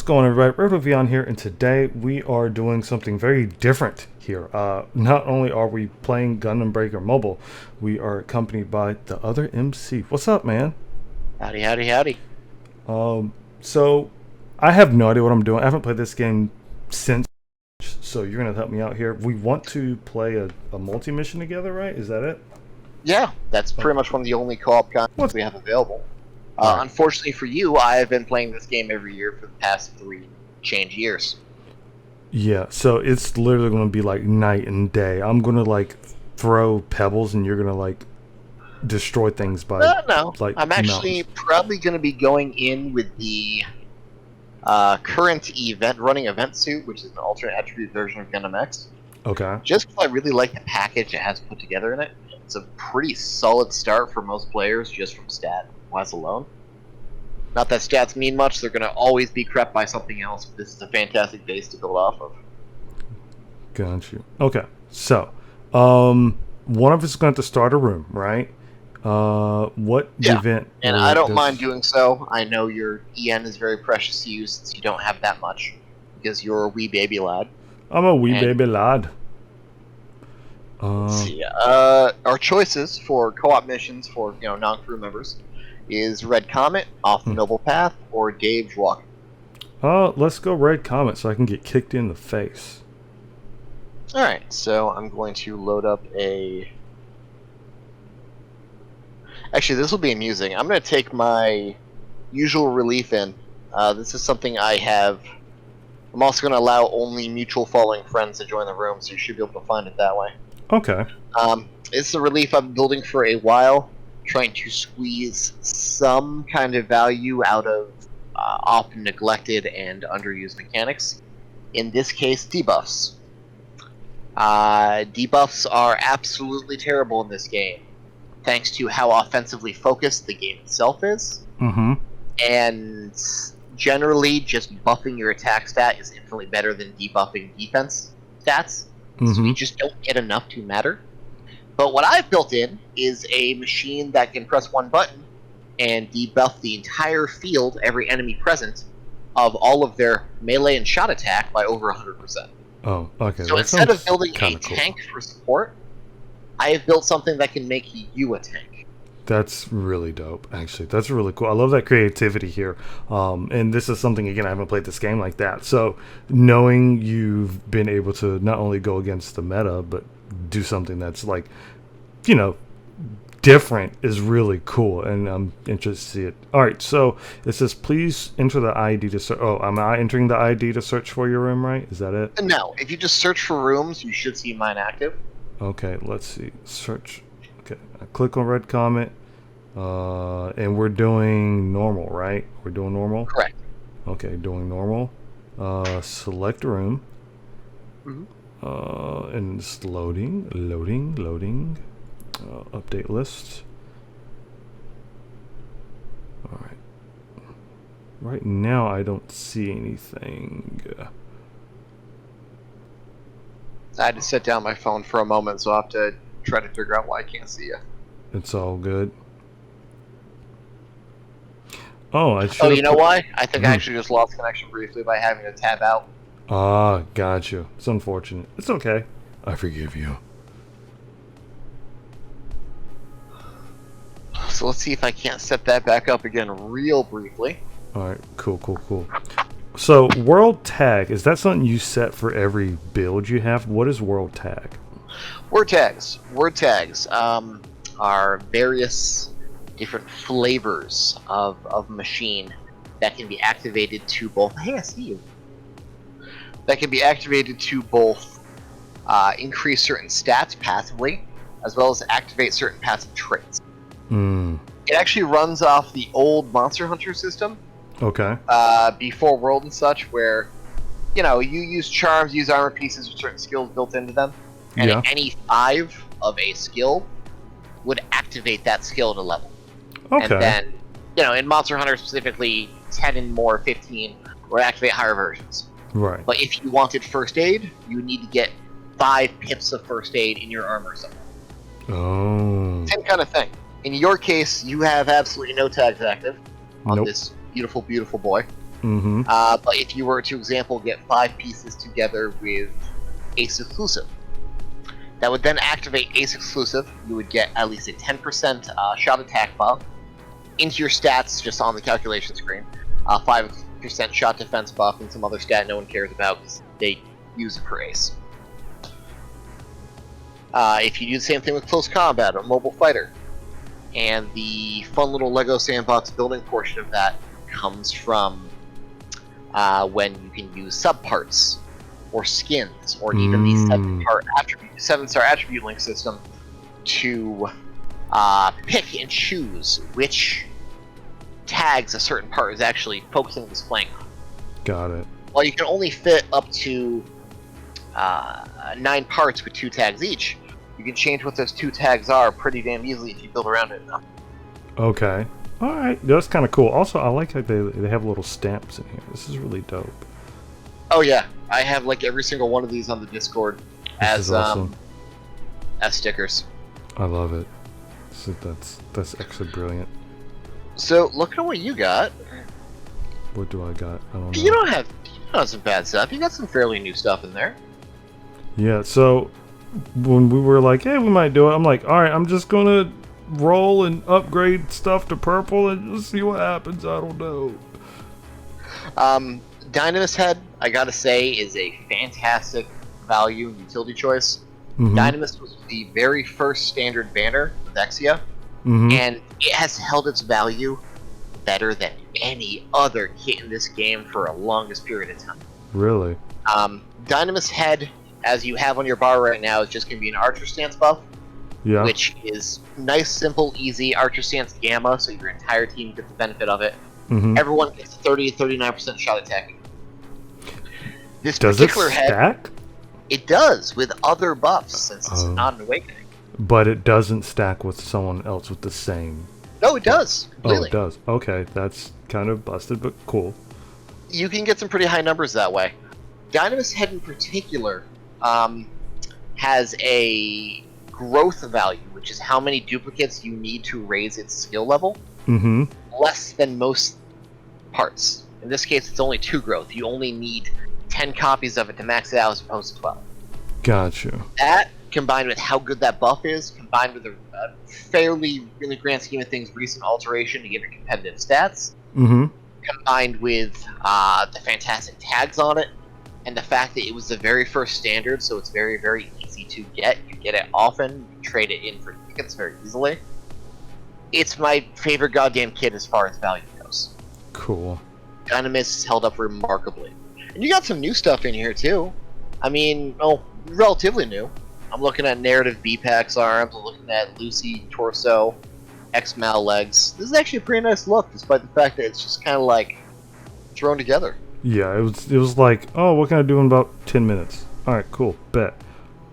What's going on, everybody? RedWolfVion here, and today we are doing something very different here. Not only are we playing Gundam Breaker Mobile, we are accompanied by TheOtherMC. What's up, man? Howdy, howdy, howdy. So I have no idea what I'm doing. I haven't played this game since, so you're gonna help me out here. We want to play a multi-mission together, right? Is that it? Yeah, that's pretty much one of the only co-op content we have available. Right. Unfortunately for you, I have been playing this game every year for the past 3 change years. Yeah, so it's literally going to be like night and day. I'm going to like throw pebbles and you're going to like destroy things by No. like I'm actually probably going to be going in with the current running event suit, which is an alternate attribute version of Gundam X. Okay. Just because I really like the package it has put together in it. It's a pretty solid start for most players just from stat-wise alone. Not that stats mean much, they're going to always be crept by something else, but this is a fantastic base to build off of. Got you. Okay, so one of us is going to have to start a room, right? What event? And I don't mind doing so. I know your EN is very precious to you since you don't have that much, because you're a wee baby lad. I'm a wee baby lad. Let's see. Our choices for co-op missions for non-crew members is Red Comet, Off the Noble Path, or Dave's Walk. Let's go Red Comet so I can get kicked in the face. Alright, so I'm going to load up a... Actually, this will be amusing. I'm going to take my usual relief in. This is something I have... I'm also going to allow only mutual following friends to join the room, so you should be able to find it that way. Okay. It's a relief I've been building for a while, trying to squeeze some kind of value out of often neglected and underused mechanics. In this case, debuffs. Debuffs are absolutely terrible in this game, thanks to how offensively focused the game itself is. Mm-hmm. And generally, just buffing your attack stat is infinitely better than debuffing defense stats. So we just don't get enough to matter. But what I've built in is a machine that can press one button and debuff the entire field, every enemy present, of all of their melee and shot attack by over 100%. Oh, okay. So instead of building a tank for support, I have built something that can make you a tank. That's really dope, actually. That's really cool. I love that creativity here. And this is something, again, I haven't played this game like that. So knowing you've been able to not only go against the meta, but do something that's like, different is really cool. And I'm interested to see it. All right, so it says, please enter the ID to search. Oh, am I entering the ID to search for your room, right? Is that it? No, if you just search for rooms, you should see mine active. Okay, let's see. Search. Okay, I click on Red Comet, and we're doing normal, right? We're doing normal? Correct. Okay, doing normal. Select room. And it's loading. Update list. Alright. Right now, I don't see anything. I had to set down my phone for a moment, so I'll have to try to figure out why I can't see you. It's all good. Oh, you know why? I think I actually just lost connection briefly by having to tab out. Ah, gotcha. It's unfortunate. It's okay. I forgive you. So let's see if I can't set that back up again real briefly. Alright, cool. So, World Tag, is that something you set for every build you have? What is World Tag? Word tags are various different flavors of machine that can be activated to both... Hey, I see you. That can be activated to both increase certain stats passively, as well as activate certain passive traits. It actually runs off the old Monster Hunter system. Okay. Before World and such, where you use charms, use armor pieces with certain skills built into them, and any 5 of a skill would activate that skill to level. Okay. And then, in Monster Hunter specifically, 10 and more, 15, would activate higher versions. Right. But if you wanted first aid, you need to get 5 pips of first aid in your armor somewhere. Oh. Same kind of thing. In your case, you have absolutely no tags active on this beautiful, beautiful boy. Mm-hmm. But if you were to, example, get 5 pieces together with Ace Exclusive, that would then activate Ace Exclusive. You would get at least a 10% shot attack buff into your stats just on the calculation screen. 5% shot defense buff and some other stat no one cares about because they use it for Ace. If you do the same thing with Close Combat or Mobile Fighter, and the fun little Lego sandbox building portion of that comes from when you can use subparts or skins or even the 7-star attribute link system to pick and choose which tags a certain part is actually focusing and displaying on. Got it. While you can only fit up to 9 parts with 2 tags each, you can change what those 2 tags are pretty damn easily if you build around it enough. Okay. All right. That's kind of cool. Also, I like how they have little stamps in here. This is really dope. Oh yeah, I have like every single one of these on the Discord as awesome. As stickers. I love it. So that's actually brilliant. So look at what you got. What do I got? I don't know. You don't have some bad stuff. You got some fairly new stuff in there. Yeah. So when we were like, hey, we might do it, I'm like, all right, I'm just gonna roll and upgrade stuff to purple and just see what happens. I don't know. Dynamis Head, I gotta say, is a fantastic value and utility choice. Mm-hmm. Dynamis was the very first standard banner with Exia, Mm-hmm. and it has held its value better than any other kit in this game for a longest period of time. Really? Dynamis Head, as you have on your bar right now, is just going to be an Archer Stance buff, Yeah. which is nice, simple, easy Archer Stance Gamma, so your entire team gets the benefit of it. Mm-hmm. Everyone gets 30-39% shot attack. This Does it particular head, stack? it does with other buffs, since it's not an awakening. But it doesn't stack with someone else with the same. No, it does. Completely. Oh, it does. Okay, that's kind of busted, but cool. You can get some pretty high numbers that way. Dynamis Head in particular has a growth value, which is how many duplicates you need to raise its skill level, Mm-hmm. less than most parts. In this case, it's only 2 growth. You only need 10 copies of it to max it out as opposed to 12. Gotcha. That, combined with how good that buff is, combined with a fairly, in the grand scheme of things, recent alteration to give it competitive stats, Mm-hmm. combined with the fantastic tags on it, and the fact that it was the very first standard, so it's very, very easy to get. You get it often, you trade it in for tickets very easily. It's my favorite goddamn kit as far as value goes. Cool. Dynamis has held up remarkably. And you got some new stuff in here, too. I mean, relatively new. I'm looking at Narrative B-Pack's arms, I'm looking at Lucy torso, X-Mal legs. This is actually a pretty nice look, despite the fact that it's just kind of like thrown together. Yeah, it was like, oh, what can I do in about 10 minutes? All right, cool, bet.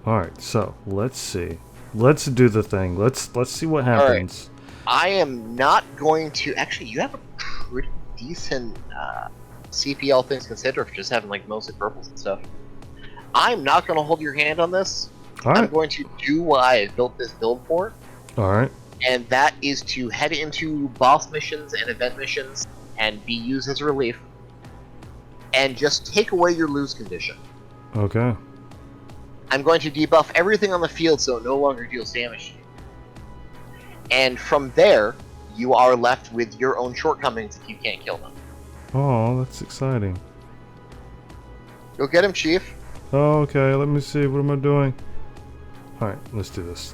All right, so let's see. Let's do the thing. Let's see what happens. I am not going to... Actually, you have a pretty decent CPL things considered for just having like mostly purples and stuff. I'm not going to hold your hand on this. All right. I'm going to do what I built this build for. All right. And that is to head into boss missions and event missions and be used as a relief. And just take away your lose condition. Okay. I'm going to debuff everything on the field so it no longer deals damage to you. And from there, you are left with your own shortcomings if you can't kill them. Oh, that's exciting. Go get him, Chief. Oh, okay, let me see. What am I doing? All right, let's do this.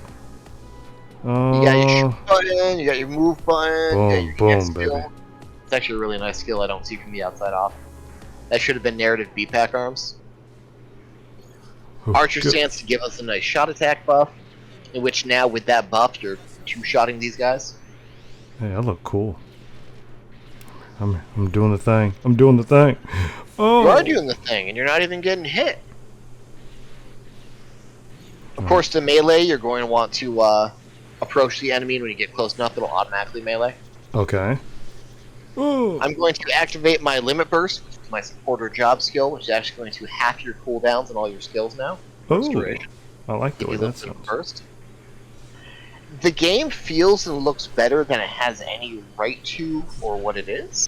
You got your shoot button, you got your move button, you got your Boom, skill. baby. It's actually a really nice skill I don't see from the outside off. That should have been Narrative B-Pack arms. Archer Stance to give us a nice shot attack buff, in which now with that buff you're two-shotting these guys. Hey, I look cool. I'm doing the thing. I'm doing the thing. Oh. You are doing the thing, and you're not even getting hit. Of course, to melee, you're going to want to approach the enemy, and when you get close enough, it'll automatically melee. Okay. Oh. I'm going to activate my Limit Burst, which is my supporter job skill, which is actually going to half your cooldowns on all your skills now. Oh. I like the way that sounds. Burst. The game feels and looks better than it has any right to for what it is.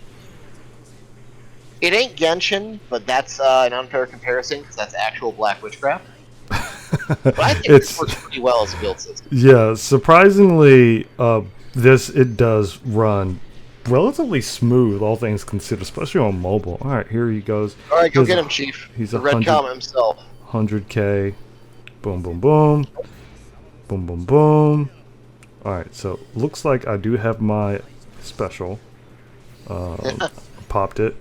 It ain't Genshin, but that's an unfair comparison because that's actual Black Witchcraft. But I think this works pretty well as a build system. Yeah, surprisingly, it does run relatively smooth, all things considered, especially on mobile. All right, here he goes. All right, go get him, Chief. He's the Red Comet himself. 100K. Boom, boom, boom. Boom, boom, boom. All right, so looks like I do have my special. Popped it,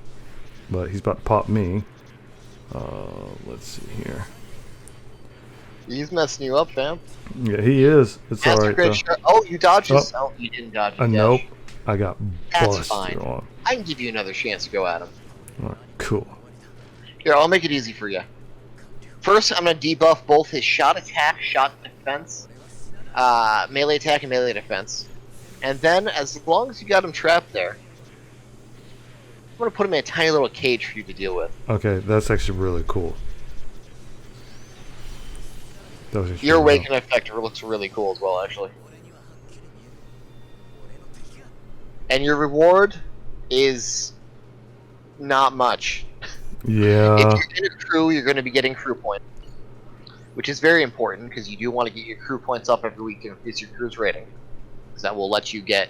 but he's about to pop me. Let's see here. He's messing you up, fam. Yeah, he is. It's That's all a right, great though. shot. Oh, you dodged his... Oh, you didn't dodge his Nope. I got That's busted fine. on. I can give you another chance to go at him. All right, cool. Here, I'll make it easy for you. First, I'm going to debuff both his shot attack, shot defense, melee attack, and melee defense. And then, as long as you got him trapped there, I'm going to put him in a tiny little cage for you to deal with. Okay, that's actually really cool. That was Your awakening effect looks really cool as well, actually. And your reward is not much. Yeah. If you're in a crew, you're going to be getting crew points, which is very important because you do want to get your crew points up every week to increase your crew's rating, because that will let you get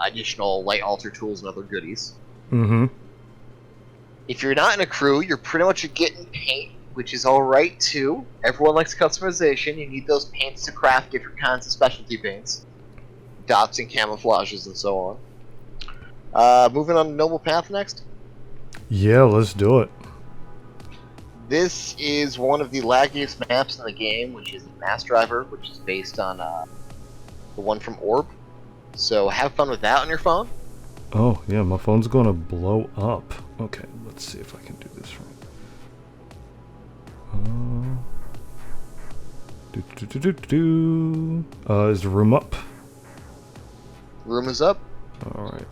additional light altar tools and other goodies. Mm-hmm. If you're not in a crew, you're pretty much getting paint, which is alright too. Everyone likes customization. You need those paints to craft different kinds of specialty paints, dots and camouflages and so on. Moving on to Noble Path next. Yeah, let's do it. This is one of the laggiest maps in the game, which is Mass Driver, which is based on the one from Orb. So have fun with that on your phone. Oh, yeah, my phone's going to blow up. Okay, let's see if I can do this right. Is the room up? Room is up. Alright.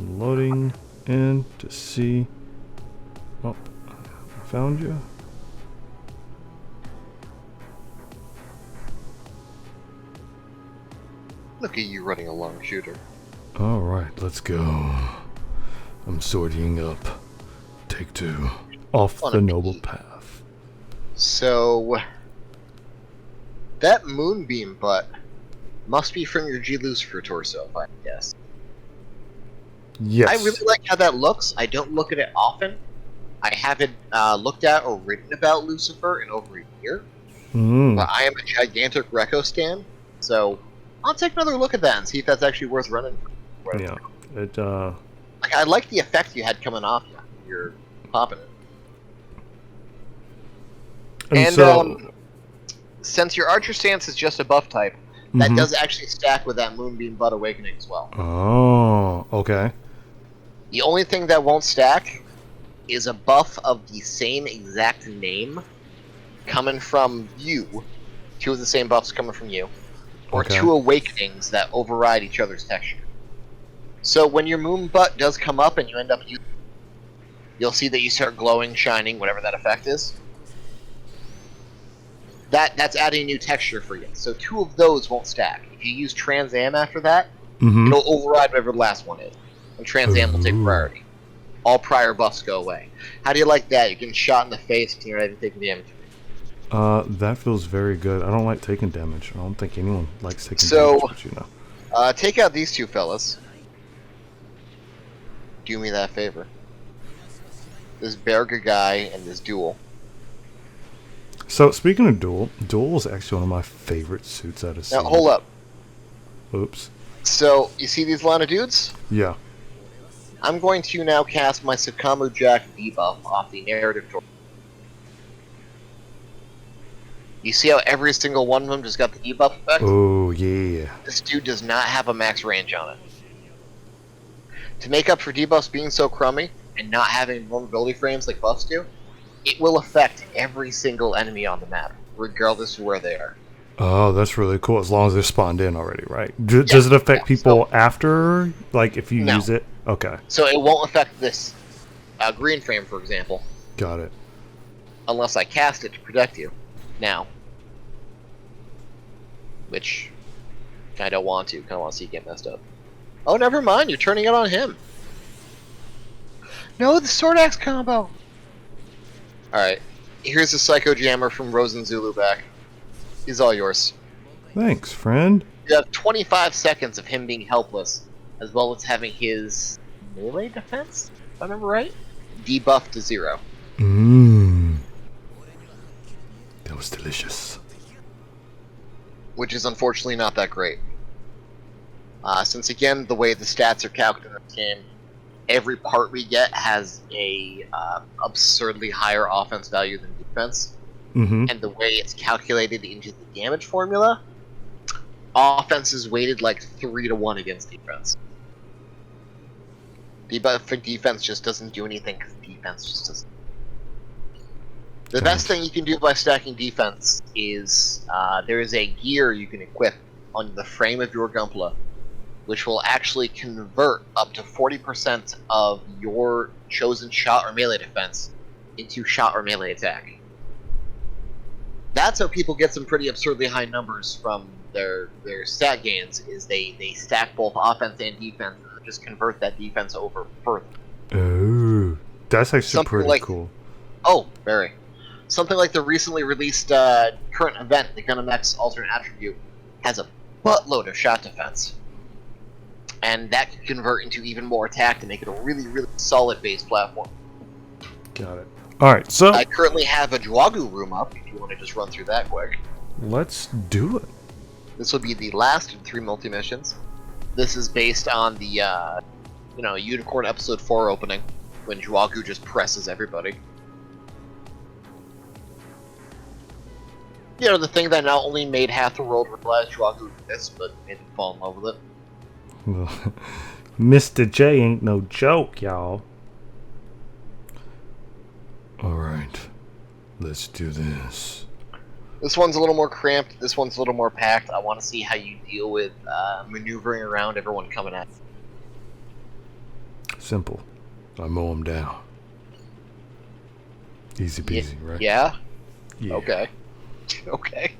Loading in to see. Oh, I found you. Look at you running a long shooter. Alright, let's go. I'm sorting up. Take 2. Off the Noble Path. So, that moonbeam butt must be from your G. Lucifer torso, if I guess. Yes. I really like how that looks. I don't look at it often. I haven't looked at or written about Lucifer in over a year. But I am a gigantic Reco stan, so I'll take another look at that and see if that's actually worth running. Yeah. It, Like, I like the effect you had coming off you. You're popping it. And so, since your Archer stance is just a buff type, that does actually stack with that Moonbeam Butt Awakening as well. Oh, okay. The only thing that won't stack is a buff of the same exact name coming from you. 2 of the same buffs coming from you. Or 2 awakenings that override each other's texture. So when your Moon Butt does come up and you end up using, you'll see that you start glowing, shining, whatever that effect is. That's adding a new texture for you. So 2 of those won't stack. If you use Trans Am after that, it'll override whatever the last one is. And Trans Am will take priority. All prior buffs go away. How do you like that? You're getting shot in the face and you're not even taking damage. That feels very good. I don't like taking damage. I don't think anyone likes taking damage, but you know. Take out these 2 fellas. Do me that favor. This Berger guy and this Duel. So, speaking of Duel is actually one of my favorite suits out of Now, hold up. Oops. So, you see these line of dudes? Yeah. I'm going to now cast my Sakamu Jack debuff off the narrative torch. You see how every single one of them just got the debuff effect? Oh, yeah. This dude does not have a max range on it. To make up for debuffs being so crummy, and not having vulnerability frames like buffs do, it will affect every single enemy on the map, regardless of where they are. Oh, that's really cool. As long as they're spawned in already, right? Does it affect people after, like, if you use it? Okay. So it won't affect this green frame, for example. Got it. Unless I cast it to protect you. Now. Which, I don't want to. Kind of want to see you get messed up. Oh, never mind. You're turning it on him. No, the sword axe combo! Alright. Here's the Psycho Jammer from Rosen Zulu back. He's all yours. Thanks, friend. You have 25 seconds of him being helpless, as well as having his melee defense, if I remember right, debuffed to 0. Mmm. That was delicious. Which is unfortunately not that great. Since again, the way the stats are calculated in this game, every part we get has a absurdly higher offense value than defense. Mm-hmm. And the way it's calculated into the damage formula, offense is weighted like 3 to 1 against defense. Debuff for defense just doesn't do anything because defense just doesn't. The best thing you can do by stacking defense is there is a gear you can equip on the frame of your Gunpla, which will actually convert up to 40% of your chosen shot or melee defense into shot or melee attack. That's how people get some pretty absurdly high numbers from their stat gains, is they stack both offense and defense and just convert that defense over further. Oh, that's actually Something pretty like, cool. Oh, very. Something like the recently released current event, the Gundam X alternate attribute, has a buttload of shot defense. And that can convert into even more attack to make it a really, really solid base platform. Got it. Alright, so I currently have a Jwagu room up, if you want to just run through that quick. let's do it. This will be the last of 3 multi-missions. This is based on the, Unicorn Episode 4 opening, when Jwagu just presses everybody. You know, the thing that not only made half the world realize Jwagu exists, but made them fall in love with it. Well, Mr. J ain't no joke, y'all. Alright, let's do this. This one's a little more cramped, this one's a little more packed. I want to see how you deal with maneuvering around everyone coming at you. Simple. I mow them down. Easy peasy, right? Yeah? Yeah. Okay. Okay.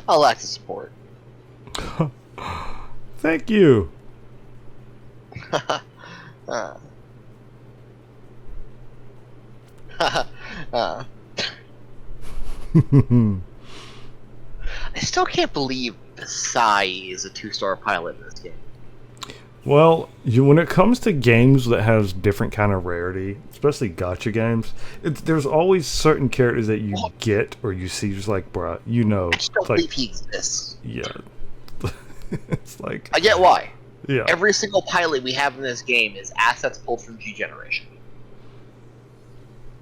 I'll act as support. Thank you. I still can't believe Sai is a 2-star pilot in this game. Well, when it comes to games that have different kind of rarity, especially gacha games, there's always certain characters that you get or you see just like, bruh, you know. I just don't like, believe he exists. Yeah. It's like... I get why. Yeah. Every single pilot we have in this game is assets pulled from G Generation.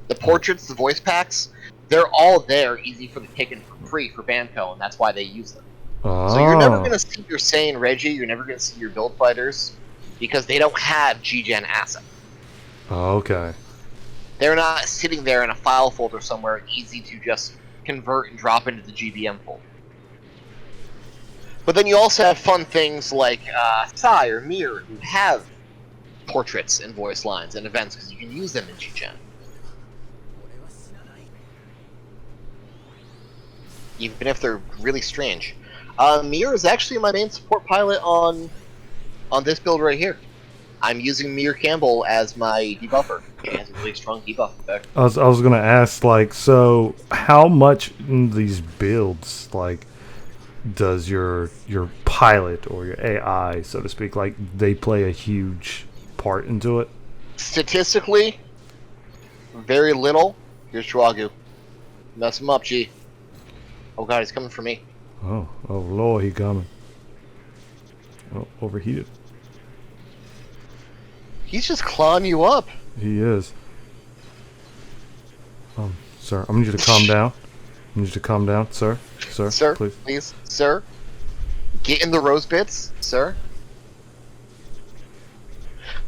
The portraits, the voice packs, they're all there, easy for the taken for free for Banco, and that's why they use them. So you're never going to see your Saiyan Reggie, you're never going to see your Build Fighters, because they don't have G-Gen assets. Oh, okay. They're not sitting there in a file folder somewhere, easy to just convert and drop into the GBM folder. But then you also have fun things like Sai or Mir, who have portraits and voice lines and events, because you can use them in G-Gen. Even if they're really strange. Mir is actually my main support pilot on this build right here. I'm using Mir Campbell as my debuffer. He has a really strong debuff effect. I was gonna ask, like, so how much in these builds, like, does your pilot or your AI, so to speak, like, they play a huge part into it? Statistically, very little. Here's Jwagu. Mess him up, G. Oh god, he's coming for me. Oh lord, he coming. Oh, overheated. He's just clawing you up. He is. Sir, I need you to calm down. I need you to calm down, sir. Sir, please. Sir. Get in the rose bits, sir.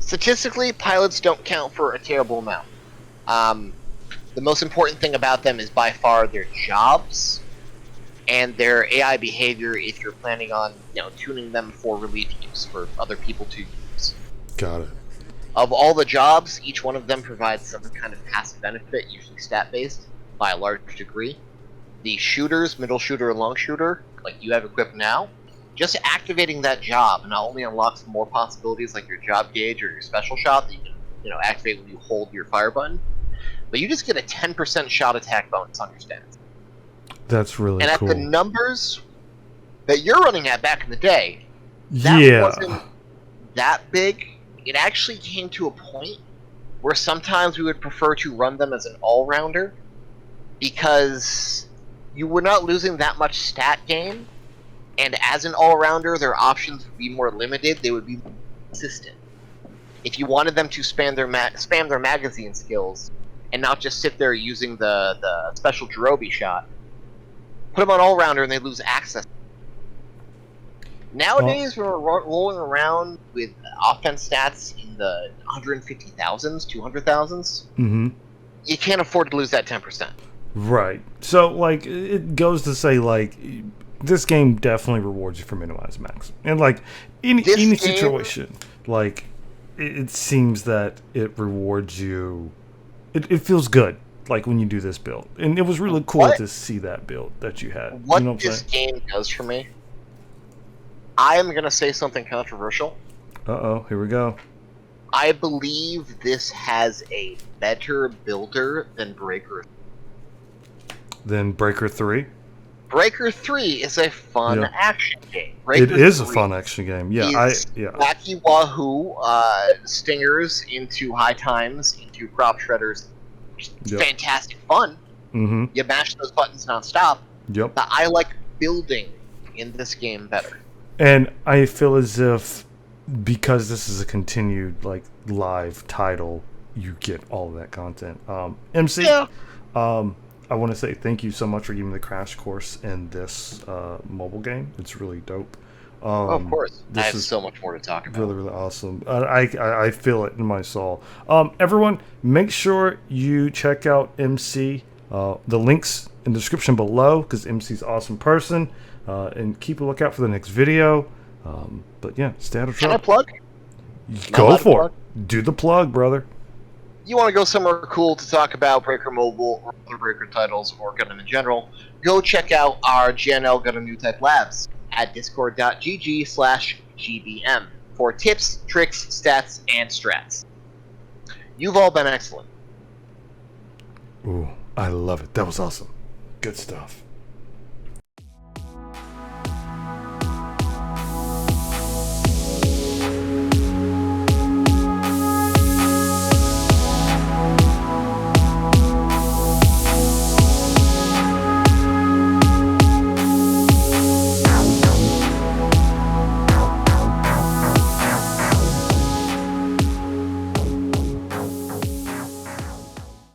Statistically, pilots don't count for a terrible amount. The most important thing about them is by far their jobs and their AI behavior if you're planning on, tuning them for relief use, for other people to use. Got it. Of all the jobs, each one of them provides some kind of passive benefit, usually stat-based, by a large degree. The shooters, middle shooter and long shooter, like you have equipped now, just activating that job not only unlocks more possibilities like your job gauge or your special shot that you can, activate when you hold your fire button, but you just get a 10% shot attack bonus on your stats. That's really and cool. And at the numbers that you're running at back in the day, that wasn't that big. It actually came to a point where sometimes we would prefer to run them as an all-rounder because you were not losing that much stat gain, and as an all-rounder, their options would be more limited. They would be more consistent. If you wanted them to spam their magazine skills and not just sit there using the special Jirobi shot, put them on all-rounder and they lose access. Nowadays, we're rolling around with offense stats in the 150,000s, 200,000s. Mm-hmm. You can't afford to lose that 10%. Right. So, like, it goes to say, like, this game definitely rewards you for minimize max. And, like, in any situation, like, it seems that it rewards you. It feels good, like, when you do this build. And it was really cool to see that build that you had. What, you know what this game does for me, I am going to say something controversial. Uh-oh, here we go. I believe this has a better builder than Breaker. Than Breaker 3? Breaker 3 is a fun action game. It is a fun action game. Yeah, wacky wahoo, stingers into high times, into crop shredders. Fantastic fun. Mm-hmm. You mash those buttons nonstop. Yep. But I like building in this game better. And I feel as if because this is a continued like live title, you get all of that content. MC, I want to say thank you so much for giving me the crash course in this mobile game. It's really dope. Of course. I have so much more to talk about. Really, really awesome. I feel it in my soul. Everyone, make sure you check out MC. The links in the description below because MC's an awesome person. And keep a lookout for the next video. But yeah, stay out of trouble. Can I plug? Go for it. Do the plug, brother. You want to go somewhere cool to talk about Breaker Mobile or other Breaker titles or Gundam in general, go check out our GNL Gundam New Type Labs at discord.gg/gbm for tips, tricks, stats, and strats. You've all been excellent. Ooh, I love it. That was awesome. Good stuff.